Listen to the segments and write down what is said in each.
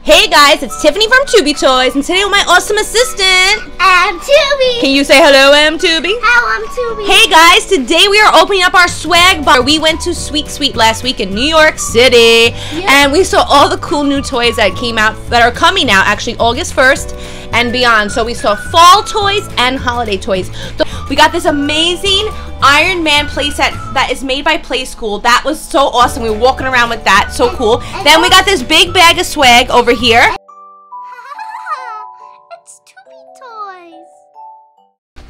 Hey guys, it's Tiffany from Tubi Toys, and today with my awesome assistant, I'm Tubi. Can you say hello, I'm Tubi? Hello, I'm Tubi. Hey guys, today we are opening up our swag bar. We went to Sweet Sweet last week in New York City, and we saw all the cool new toys that came out, that are coming out actually August 1st and beyond. So we saw fall toys and holiday toys. So we got this amazing Iron Man playset that is made by Play School. That was so awesome. We were walking around with that. So cool. Then we got this big bag of swag over here. It's Tubi Toys.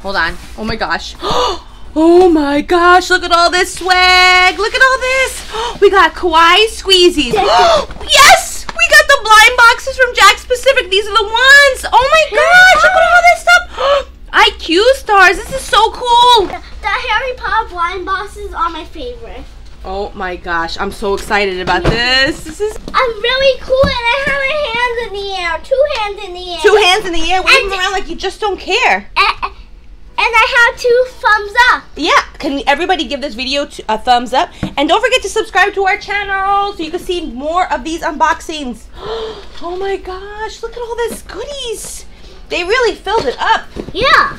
Hold on. Oh my gosh. Oh my gosh. Look at all this swag. Look at all this. We got Kowai Squeezies. Yes! We got the blind boxes from Jakks Pacific. These are the ones. Oh my gosh. Look at all this stuff. IQ stars. This is so cool. The Harry Potter blind boxes are my favorite. Oh my gosh. I'm so excited about this. This is I'm really cool, and I have my hands in the air. 2 hands in the air. 2 hands in the air, waving around like you just don't care. And I have 2 thumbs up. Yeah. Can everybody give this video a thumbs up? And don't forget to subscribe to our channel so you can see more of these unboxings. Oh my gosh. Look at all this goodies. They really filled it up. Yeah.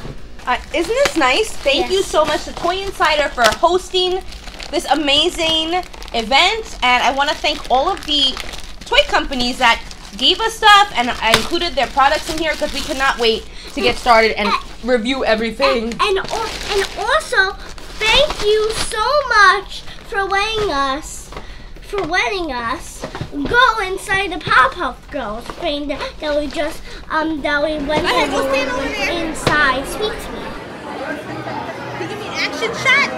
Isn't this nice? Thank you so much to Toy Insider for hosting this amazing event. And I want to thank all of the toy companies that gave us stuff. And I included their products in here because we cannot wait to get started and review everything. And also, thank you so much for letting us go inside the Powerpuff Girls thing that we just that we went inside Sweet Sweet. Can you give me an action shot?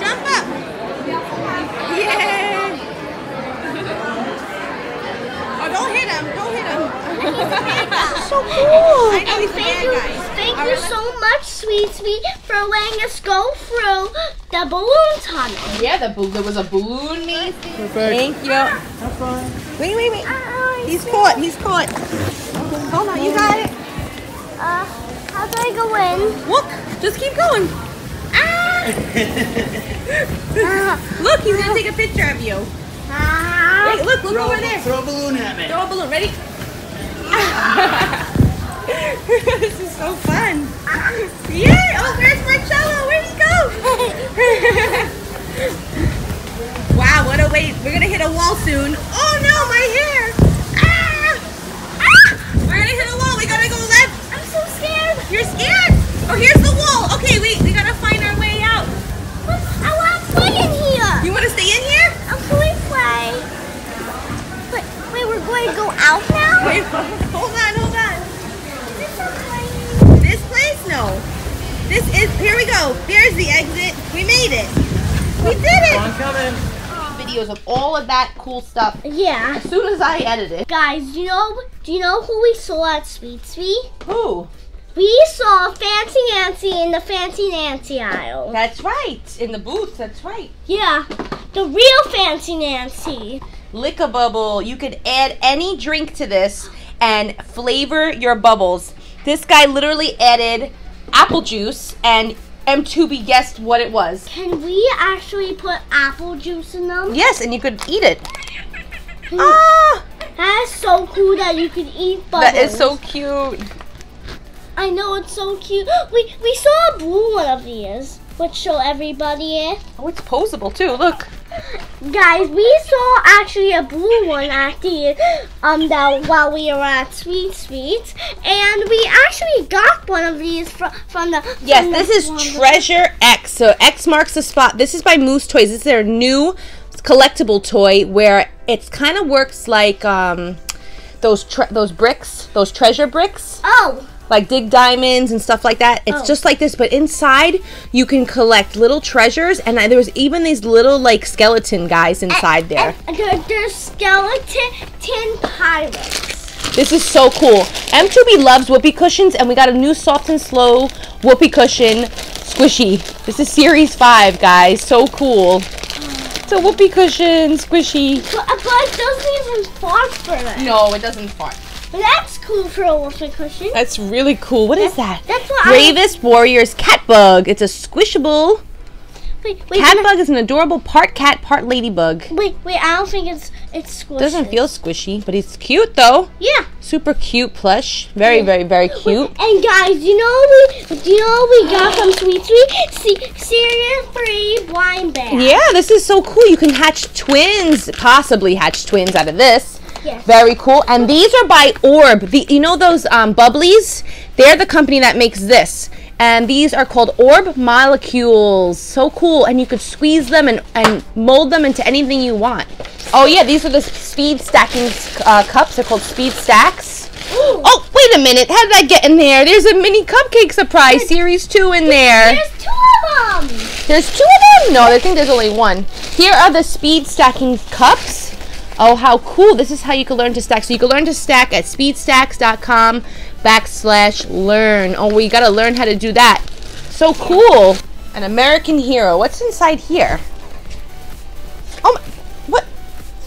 Jump up! Yeah! Oh, don't hit him! Don't hit him! So cool! I know he's a bad guy. Thank you so much, Sweet Sweet, for letting us go through the balloon tunnel. Yeah, there was a balloon maze. Thank you. Have fun. Wait. He's caught. Hold on, you got it. How do I go in? Look, just keep going. Look, he's gonna take a picture of you. Wait, look over there. Throw a balloon at me. Throw a balloon. Ready? This is so fun. Yeah. Oh, where's Marcello? Where'd he go? Wow, what a wait. We're gonna hit a wall soon. Oh no, my hair. We're gonna hit a wall. We gotta go left. I'm so scared. You're scared? Oh, here's the wall. Okay, wait. We gotta find our way out. I want to play in here. You want to stay in here? I'm going to play. Wait, we're going to go out now? Wait, hold on. Is this a plane? This place? No. This is, here we go. There's the exit. We made it. We did it. I'm coming. Videos of all of that cool stuff. Yeah. As soon as I edit it. Guys, do you know who we saw at Sweet Sweet? Who? We saw Fancy Nancy in the Fancy Nancy aisle. That's right. In the booth. That's right. Yeah. The real Fancy Nancy. Lick-a-Bubble. You could add any drink to this and flavor your bubbles. This guy literally added apple juice, and M2B guessed what it was. Can we actually put apple juice in them? Yes, and you could eat it. Ah! That is so cool that you can eat bubbles. That is so cute. I know, it's so cute. We saw a blue one of these, which show everybody it. Oh, it's posable too. Look. Guys, we saw actually a blue one at the while we were at Sweet Sweet, and we actually got one of these from the. Yes, this is Treasure X. So X marks the spot. This is by Moose Toys. This is their new collectible toy where it kind of works like those bricks, those treasure bricks. Oh. Like dig diamonds and stuff like that. It's just like this, but inside you can collect little treasures, and there's even these little like skeleton guys inside there. They're skeleton pirates. This is so cool. M2B loves whoopee cushions, and we got a new soft and slow whoopee cushion squishy. This is series 5, guys. So cool. It's a whoopee cushion squishy. But it doesn't even fart for it. No, it doesn't fart. But that's cool for a whoopee cushion. That's really cool. What is that? That's what Bravest Warriors Cat Bug. It's a squishable. Wait, Catbug is an adorable part cat, part ladybug. Wait, I don't think it's squishy. Doesn't feel squishy, but he's cute though. Yeah. Super cute plush. Very, very, very cute. And guys, do you know what we got from Sweet Sweet? Cereal-free blind bag. Yeah, this is so cool. You can hatch twins, possibly hatch twins out of this. Yes. Very cool. And these are by Orb. You know those bubblies? They're the company that makes this. And these are called Orb Molecules. So cool. And you could squeeze them and mold them into anything you want. Oh yeah, these are the speed stacking cups. They're called speed stacks. Oh, wait a minute. How did I get in there? There's a mini cupcake surprise, series 2 in there. There's 2 of them. There's 2 of them? No, I think there's only 1. Here are the speed stacking cups. Oh, how cool. This is how you can learn to stack. So you can learn to stack at speedstacks.com/learn. Oh, we got to learn how to do that. So cool. An American hero. What's inside here? Oh, my, what?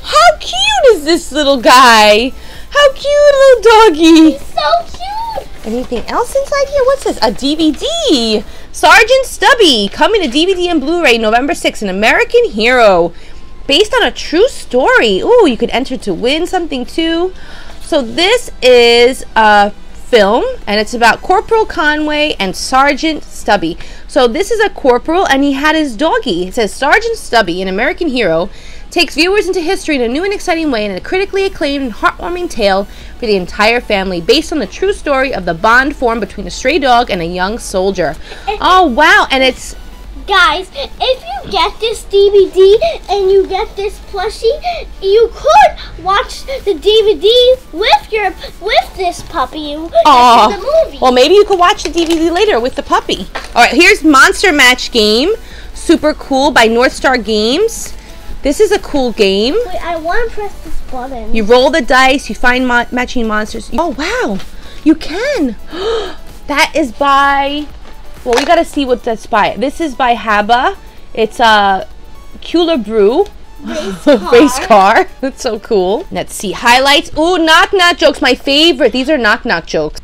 How cute is this little guy? How cute, little doggy. He's so cute. Anything else inside here? What's this? A DVD. Sergeant Stubby. Coming to DVD and Blu-ray November 6th. An American hero. Based on a true story. Ooh, you could enter to win something too. So this is a film, and it's about Corporal Conway and Sergeant Stubby. So this is a corporal, and he had his doggy. It says Sergeant Stubby, an American hero, takes viewers into history in a new and exciting way in a critically acclaimed and heartwarming tale for the entire family, based on the true story of the bond formed between a stray dog and a young soldier. Oh wow, and it's... Guys, if you get this DVD and you get this plushie, you could watch the DVD with this puppy. Oh, the movie. Well, maybe you could watch the DVD later with the puppy. All right, here's Monster Match Game. Super cool by North Star Games. This is a cool game. Wait, I want to press this button. You roll the dice. You find matching monsters. Oh wow, you can. That is by... Well, we gotta see what that's by. This is by Haba. It's a Cooler Brew race car. That's so cool. Let's see. Highlights. Ooh, knock knock jokes. My favorite. These are knock knock jokes.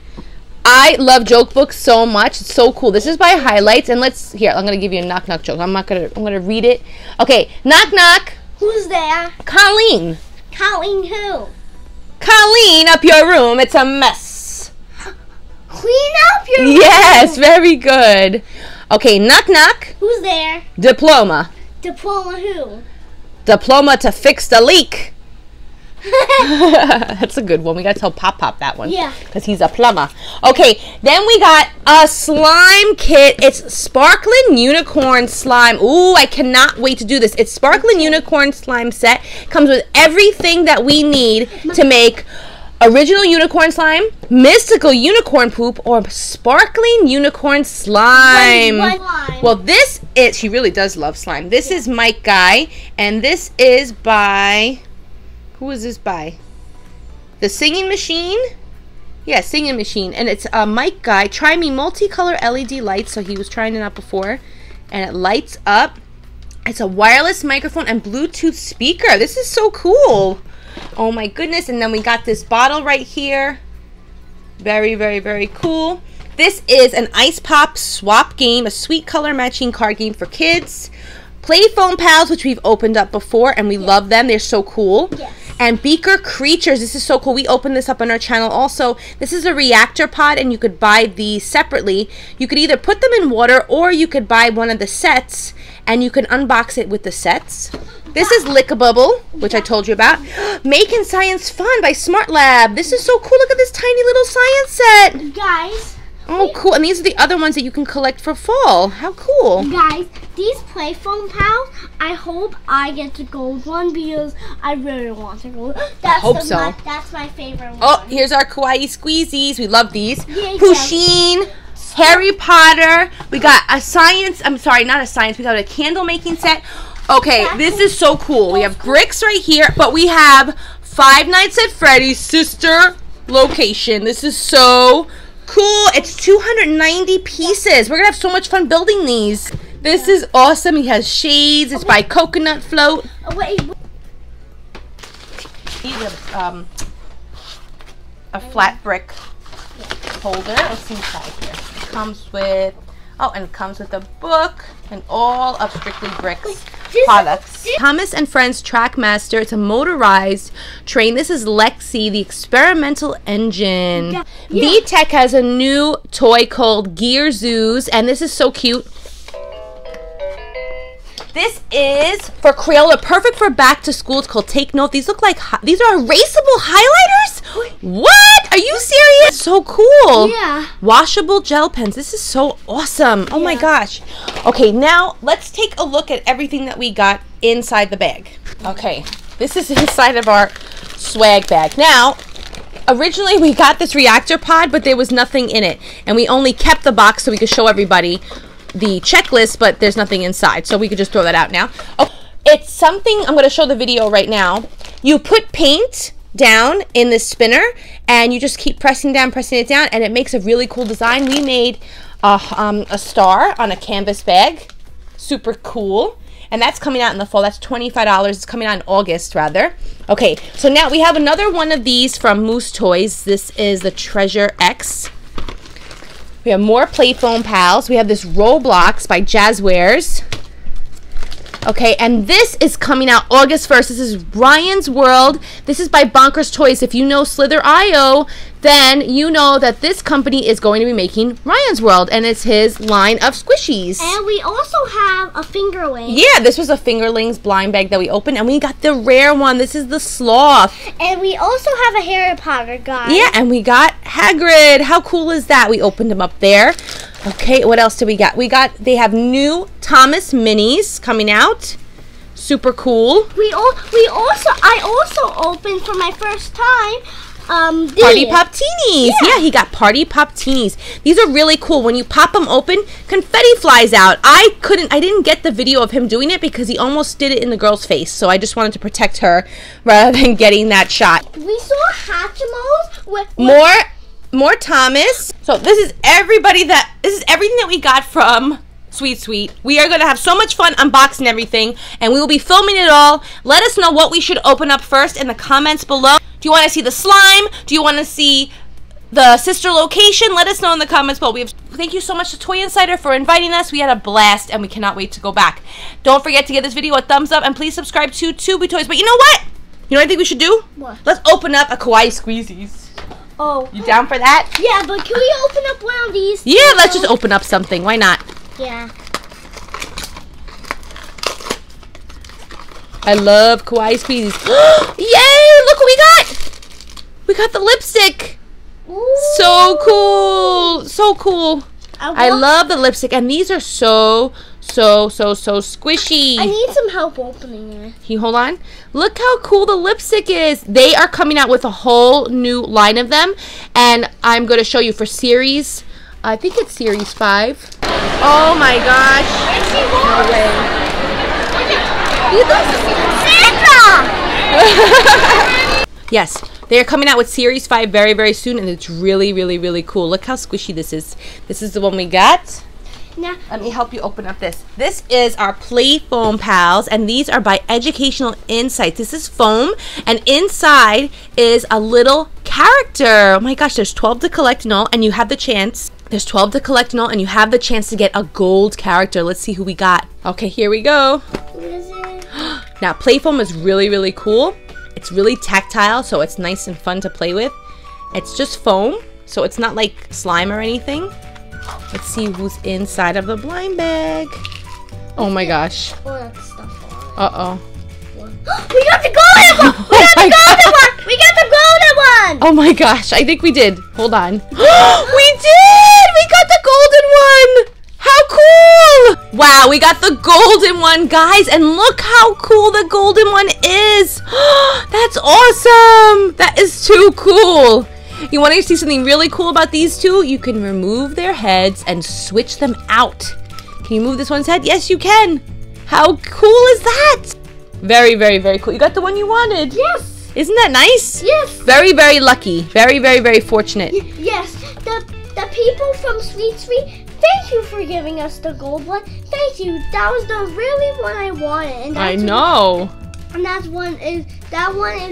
I love joke books so much. It's so cool. This is by Highlights. And here, I'm gonna give you a knock knock joke. I'm gonna read it. Okay. Knock knock. Who's there? Colleen. Colleen who? Colleen, up your room. It's a mess. Clean up your room. Yes, very good. Okay, knock knock. Who's there? Diploma. Diploma who? Diploma to fix the leak. That's a good one. We gotta tell Pop Pop that one. Yeah. Because he's a plumber. Okay, then we got a slime kit. It's Sparkling Unicorn Slime. Ooh, I cannot wait to do this. It's Sparkling Unicorn Slime set. Comes with everything that we need to make original unicorn slime, mystical unicorn poop, or sparkling unicorn slime. Well, this is... She really does love slime. This is Mike Guy, and this is by... Who is this by? The Singing Machine? Yeah, Singing Machine. And it's Mike Guy. Try me multicolor LED lights. So he was trying it out before. And it lights up. It's a wireless microphone and Bluetooth speaker. This is so cool. Oh my goodness. And then we got this bottle right here. Very, very, very cool. This is an Ice Pop swap game, a sweet color matching card game for kids. Play Foam Pals, which we've opened up before, and we love them. They're so cool. Yes. And Beaker Creatures. This is so cool. We opened this up on our channel also. This is a reactor pod, and you could buy these separately. You could either put them in water, or you could buy one of the sets, and you can unbox it with the sets. This is Lick-a-Bubble, which I told you about. Making Science Fun by Smart Lab. This is so cool. Look at this tiny little science set. Guys. Oh, cool. And these are the other ones that you can collect for fall. How cool. Guys, these Play Foam Pals, I hope I get the gold one because I really want the gold. I hope so. That's my favorite one. Oh, here's our Kowai Squeezies. We love these. Yeah, Pusheen, Harry Potter. We got a science, I'm sorry, not a science. We got a candle making set. Okay, this is so cool. We have bricks right here, but we have Five Nights at Freddy's sister location. This is so cool. It's 290 pieces. We're gonna have so much fun building these. This is awesome. He has shades. It's by Coconut Float. Oh, wait. A flat brick holder. Let's see inside here. It comes with Oh, and it comes with a book and all of Strictly Bricks products. Thomas and Friends Trackmaster. It's a motorized train. This is Lexi, the experimental engine. Yeah. VTech has a new toy called Gear Zoos, and this is so cute. This is for Crayola, perfect for back to school. It's called Take Note. These look like, these are erasable highlighters? What? Are you serious? So cool. Yeah. Washable gel pens. This is so awesome. Oh my gosh. Okay, now let's take a look at everything that we got inside the bag. Okay, this is inside of our swag bag. Now, originally we got this reactor pod, but there was nothing in it. And we only kept the box so we could show everybody the checklist, but there's nothing inside, so we could just throw that out now. Oh, it's something, I'm going to show the video right now. You put paint down in this spinner, and you just keep pressing it down, and it makes a really cool design. We made a star on a canvas bag. Super cool. And that's coming out in the fall. That's $25. It's coming out in August, rather. Okay, so now we have another one of these from Moose Toys. This is the Treasure X. We have more Play Foam Pals. We have this Roblox by Jazwares. Okay, and this is coming out August 1st. This is Ryan's World. This is by Bonkers Toys. If you know Slither.io, then you know that this company is going to be making Ryan's World, and it's his line of squishies. And we also have a fingerling. Yeah, this was a Fingerlings blind bag that we opened, and we got the rare one. This is the Sloth. And we also have a Harry Potter guy. Yeah, and we got Hagrid. How cool is that? We opened him up there. Okay, what else do we got? They have new Thomas minis coming out. Super cool. I also opened for my first time Party Pop Teenies. Yeah, he got Party Pop Teenies. These are really cool. When you pop them open, confetti flies out. I didn't get the video of him doing it because he almost did it in the girl's face. So I just wanted to protect her rather than getting that shot. We saw Hatchimals with more Thomas. So this is everything that we got from Sweet Sweet. We are going to have so much fun unboxing everything, and we will be filming it all. Let us know what we should open up first in the comments below. Do you want to see the slime? Do you want to see the sister location? Let us know in the comments below. Thank you so much to Toy Insider for inviting us. We had a blast, and we cannot wait to go back. Don't forget to give this video a thumbs up, and please subscribe to Tubi Toys. But you know what? You know what I think we should do? What? Let's open up a Kowai Squeezies. Oh. You down for that? Yeah, but can we open up one of these? Yeah, let's just open up something. Why not? Yeah. I love Kowai Squeezies. Yay! Look what we got! We got the lipstick. Ooh. So cool. So cool. I love the lipstick, and these are so squishy. I need some help opening it. Can you hold on? Look how cool the lipstick is. They are coming out with a whole new line of them, and I'm going to show you for series. I think it's series 5. Oh my gosh. No way. Sandra! Yes, they are coming out with series 5 very, very soon, and it's really, really, really cool. Look how squishy this is. This is the one we got. Now, let me help you open up this. This is our Play Foam Pals, and these are by Educational Insights. This is foam, and inside is a little character. Oh my gosh, there's 12 to collect in all, and you have the chance. There's 12 to collect in all, and you have the chance to get a gold character. Let's see who we got. Okay, here we go. What is it? Now, Play Foam is really, really cool. It's really tactile, so it's nice and fun to play with. It's just foam, so it's not like slime or anything. Let's see who's inside of the blind bag. Oh my gosh. Oh, that's stuff on it. Uh-oh. We got the golden one! We got the golden one! We got the golden one! Oh my gosh, I think we did. Hold on. We did! We got the golden one! How cool! Wow, we got the golden one, guys, and look how cool the golden one is. That's awesome! That is too cool. You want to see something really cool about these two? You can remove their heads and switch them out. Can you move this one's head? Yes, you can. How cool is that? Very, very, very cool. You got the one you wanted. Yes. Isn't that nice? Yes. Very, very lucky. Very, very, very fortunate. Yes. The people from Sweet Sweet, thank you for giving us the gold one. Thank you. That was the really one I wanted. And I know. And that one is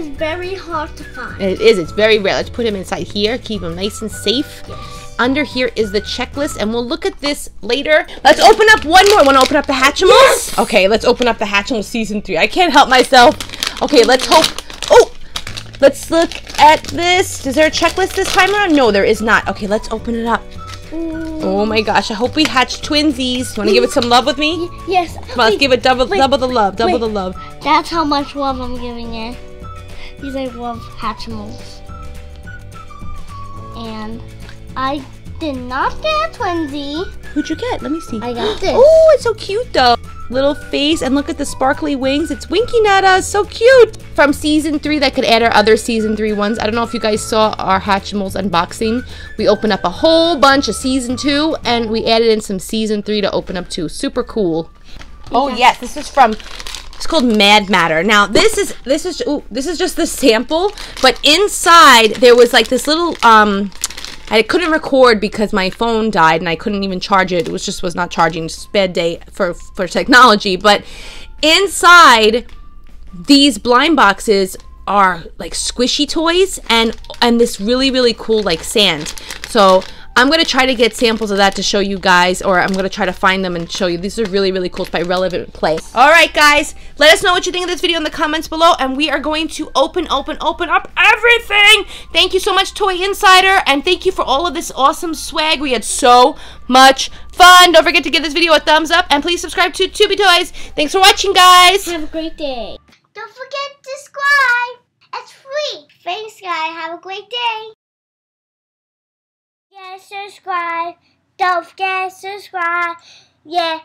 very hard to find. It is. It's very rare. Let's put him inside here. Keep him nice and safe. Yes. under here is the checklist, and we'll look at this later. Let's open up one more. Want to open up the Hatchimals? Yes! Okay, let's open up the Hatchimals Season 3. I can't help myself. Okay, let's hope. Oh! Let's look at this. Is there a checklist this time around? No, there is not. Okay, let's open it up. Oh my gosh, I hope we hatch twinsies. Want to give it some love with me? Yes. Come on, let's give it double the love. Double the love. That's how much love I'm giving it. These I love Hatchimals. And I did not get a twinsy. Who'd you get? Let me see. I got this. Oh, it's so cute though. Little face, and look at the sparkly wings. It's winking at us. So cute. From Season 3, that could add our other Season 3 ones. I don't know if you guys saw our Hatchimals unboxing. We opened up a whole bunch of Season 2, and we added in some Season 3 to open up too. Super cool. Oh yes, this is from, it's called Mad Matter. Now this is just the sample, but inside there was like this little I couldn't record because my phone died and I couldn't even charge it. It was not charging. Just bad day for technology. But inside these blind boxes are like squishy toys and this really cool like sand. So I'm going to try to get samples of that to show you guys, or I'm going to try to find them and show you. These are really cool by Relevant Play. All right, guys, let us know what you think of this video in the comments below, and we are going to open up everything. Thank you so much, Toy Insider, and thank you for all of this awesome swag. We had so much fun. Don't forget to give this video a thumbs up, and please subscribe to Tubi Toys. Thanks for watching, guys. Have a great day. Don't forget to subscribe. It's free. Thanks, guys. Have a great day. Yeah, subscribe. Don't forget to subscribe. Yeah.